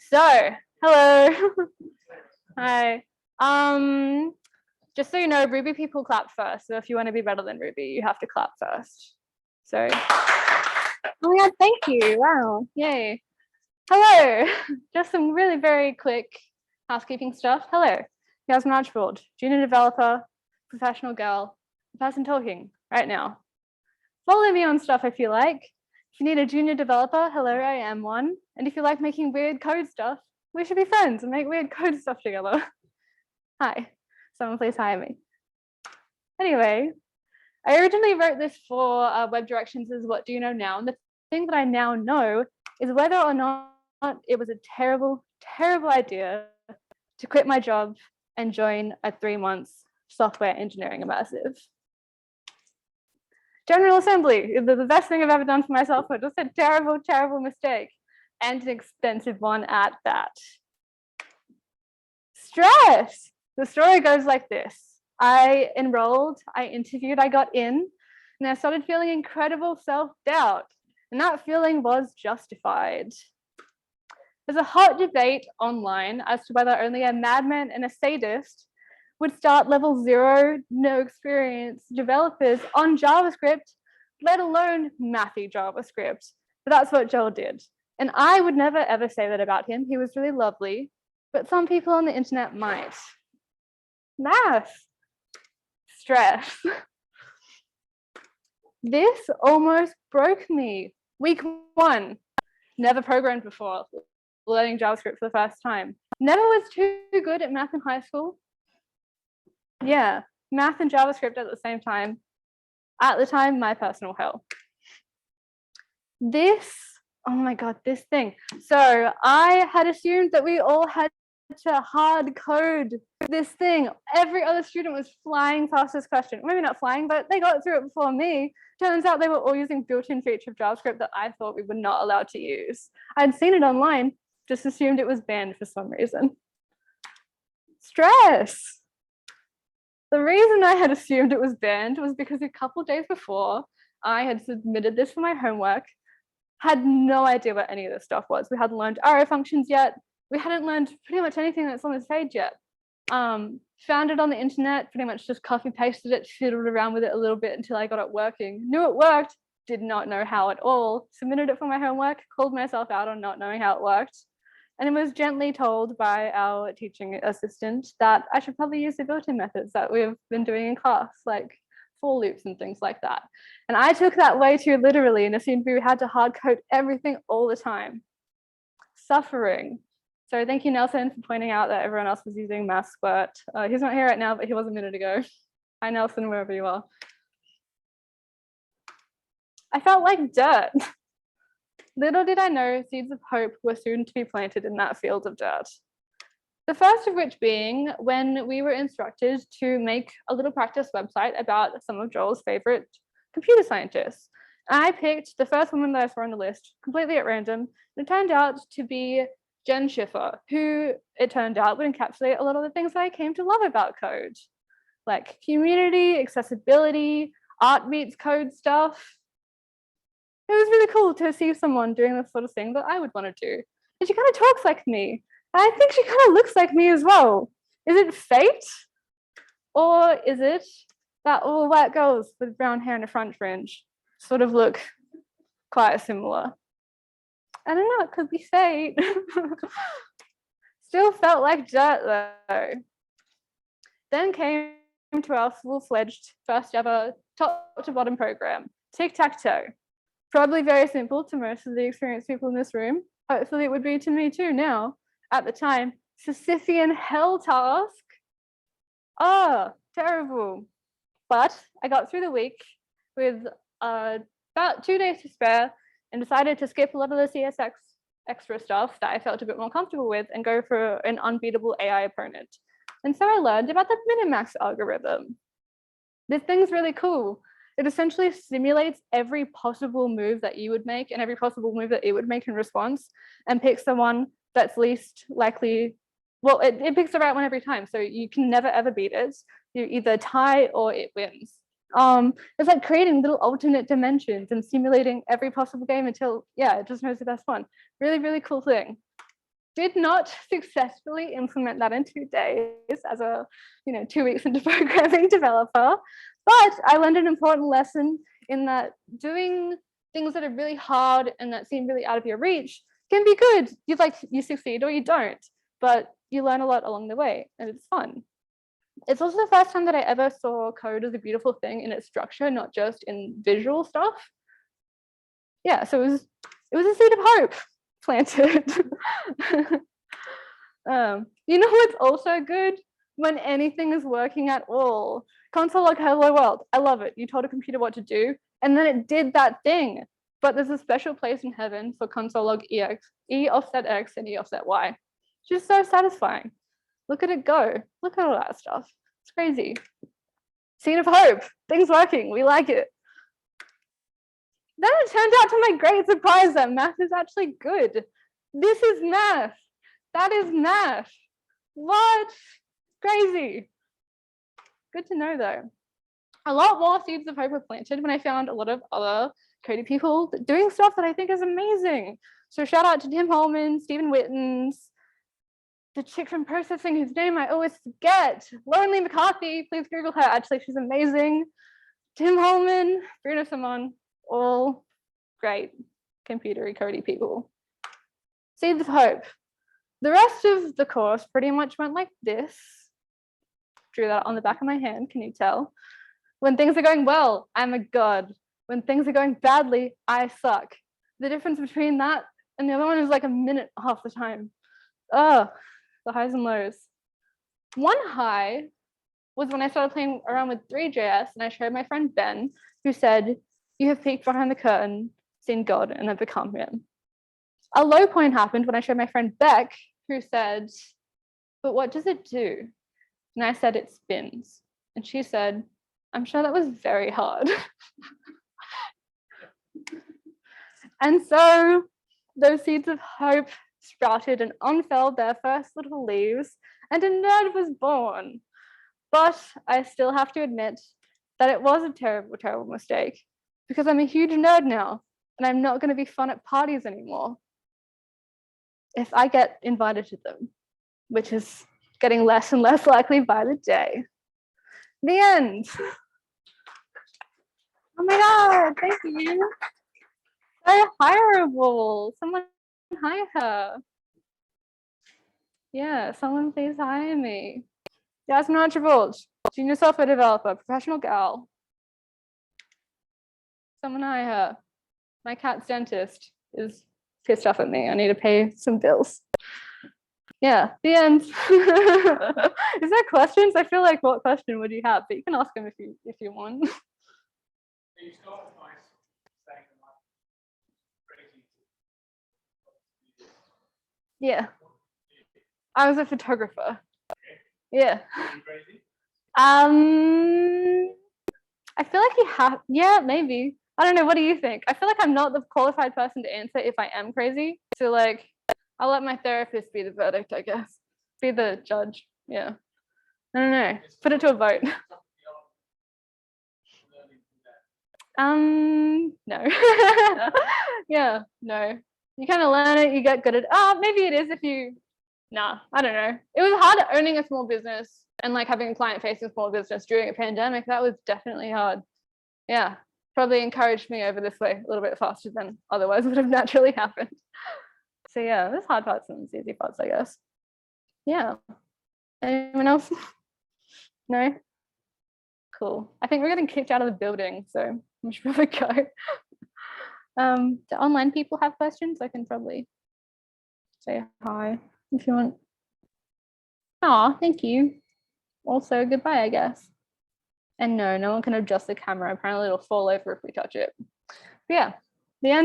So, hello. Hi. Just so you know, Ruby people clap first. So if you want to be better than Ruby, you have to clap first. So, oh my God, thank you. Wow, yay. Hello. Just some really very quick housekeeping stuff. Hello, Yasmin Archibald, junior developer, professional girl, the person talking right now. Follow me on stuff if you like. If you need a junior developer, hello, I am one. And if you like making weird code stuff, we should be friends and make weird code stuff together. Hi, someone please hire me. Anyway, I originally wrote this for web directions as what do you know now? And the thing that I now know is whether or not it was a terrible, terrible idea to quit my job and join a 3 months software engineering immersive. General Assembly is the best thing I've ever done for myself, but just a terrible, terrible mistake, and an expensive one at that. Stress! The story goes like this. I enrolled, I interviewed, I got in, and I started feeling incredible self-doubt, and that feeling was justified. There's a hot debate online as to whether only a madman and a sadist would start level 0, no experience developers on JavaScript, let alone mathy JavaScript. But that's what Joel did. And I would never ever say that about him. He was really lovely, but some people on the internet might. Math, stress. This almost broke me. Week 1, never programmed before, learning JavaScript for the first time. Never was too good at math in high school. Yeah, math and JavaScript at the same time. At the time, my personal hell. This, oh my God, this thing. So I had assumed that we all had to hard code this thing. Every other student was flying past this question. Maybe not flying, but they got through it before me. Turns out they were all using built-in feature of JavaScript that I thought we were not allowed to use. I'd seen it online, just assumed it was banned for some reason. Stress. The reason I had assumed it was banned was because a couple of days before I had submitted this for my homework, had no idea what any of this stuff was. We hadn't learned arrow functions yet. We hadn't learned pretty much anything that's on this page yet. Found it on the internet, pretty much just copy pasted it, fiddled around with it a little bit until I got it working. Knew it worked, did not know how at all. Submitted it for my homework, called myself out on not knowing how it worked. And it was gently told by our teaching assistant that I should probably use the built-in methods that we've been doing in class, like for loops and things like that. And I took that way too literally and assumed we had to hard code everything all the time. Suffering. So thank you, Nelson, for pointing out that everyone else was using MathSquirt. He's not here right now, but he was a minute ago. Hi, Nelson, wherever you are. I felt like dirt. Little did I know seeds of hope were soon to be planted in that field of dirt. The first of which being when we were instructed to make a little practice website about some of Joel's favorite computer scientists. And I picked the first woman that I saw on the list completely at random. And it turned out to be Jen Schiffer, who it turned out would encapsulate a lot of the things that I came to love about code, like community, accessibility, art meets code stuff. It was really cool to see someone doing the sort of thing that I would want to do. And she kind of talks like me. And I think she kind of looks like me as well. Is it fate? Or is it that all white girls with brown hair and a front fringe sort of look quite similar? I don't know, it could be fate. Still felt like dirt though. Then came to our full-fledged first ever top to bottom program, Tic Tac Toe. Probably very simple to most of the experienced people in this room. Hopefully it would be to me too now. At the time, Sisyphean hell task. Oh, terrible. But I got through the week with about 2 days to spare and decided to skip a lot of the CSX extra stuff that I felt a bit more comfortable with and go for an unbeatable AI opponent. And so I learned about the Minimax algorithm. This thing's really cool. It essentially simulates every possible move that you would make and every possible move that it would make in response and picks the one that's least likely. Well, it picks the right one every time. So you can never, ever beat it. You either tie or it wins. It's like creating little alternate dimensions and simulating every possible game until, yeah, it just knows the best one. Really, really cool thing. did not successfully implement that in 2 days as a 2 weeks into programming developer, but I learned an important lesson in that doing things that are really hard and that seem really out of your reach can be good. You succeed or you don't, but you learn a lot along the way and it's fun. It's also the first time that I ever saw code as a beautiful thing in its structure, not just in visual stuff. Yeah, so it was a seed of hope planted. What's also good? When anything is working at all. Console log hello world, I love it. You told a computer what to do, and then it did that thing. But there's a special place in heaven for console log EX, E offset X and E offset Y. It's just so satisfying. Look at it go. Look at all that stuff. It's crazy. Seed of hope. Things working. We like it. Then it turned out to my great surprise that math is actually good. This is math. That is math. What? Crazy. Good to know though. A lot more seeds of hope were planted when I found a lot of other coding people doing stuff that I think is amazing. So shout out to Tim Holman, Stephen Wittens, the chick from processing whose name I always forget, Lonely McCarthy, please Google her, actually she's amazing. Tim Holman, Bruno Simon, all great computery coding people. Seeds of hope. The rest of the course pretty much went like this. Drew that on the back of my hand, can you tell? When things are going well, I'm a god. When things are going badly, I suck. The difference between that and the other one is like a minute half the time. Oh, the highs and lows. One high was when I started playing around with 3JS and I showed my friend Ben, who said, "You have peeked behind the curtain, seen God, and have become him." A low point happened when I showed my friend Beck, who said, "But what does it do?" And I said, "It spins." And she said, "I'm sure that was very hard." And so those seeds of hope sprouted and unfurled their first little leaves, and a nerd was born. But I still have to admit that it was a terrible, terrible mistake, because I'm a huge nerd now, and I'm not going to be fun at parties anymore if I get invited to them, which is getting less and less likely by the day. The end. Oh my God, thank you. So hireable. Someone hire her. Yeah, someone please hire me. Yasmin Archibald, junior software developer, professional gal. Someone hire her. My cat's dentist is pissed off at me. I need to pay some bills. Yeah, the end. Is there questions? I feel like what question would you have? But you can ask them if you want. Yeah. I was a photographer. Yeah. I feel like you have, yeah, maybe. I don't know, what do you think? I feel like I'm not the qualified person to answer if I am crazy. So like, I'll let my therapist be the verdict, I guess. Be the judge, yeah. I don't know, put it to a vote. No. Yeah, no. You kind of learn it, you get good at it. Oh, maybe it is if you, nah, I don't know. It was hard owning a small business and like having a client-facing small business during a pandemic. That was definitely hard. Yeah, probably encouraged me over this way a little bit faster than otherwise would have naturally happened. So yeah, there's hard parts and there's easy parts, I guess. Yeah. Anyone else? No? Cool. I think we're getting kicked out of the building, so we should probably go. Do online people have questions? I can probably say hi if you want. Oh, thank you. Also, goodbye, I guess. And no one can adjust the camera. Apparently it'll fall over if we touch it. But yeah, the end.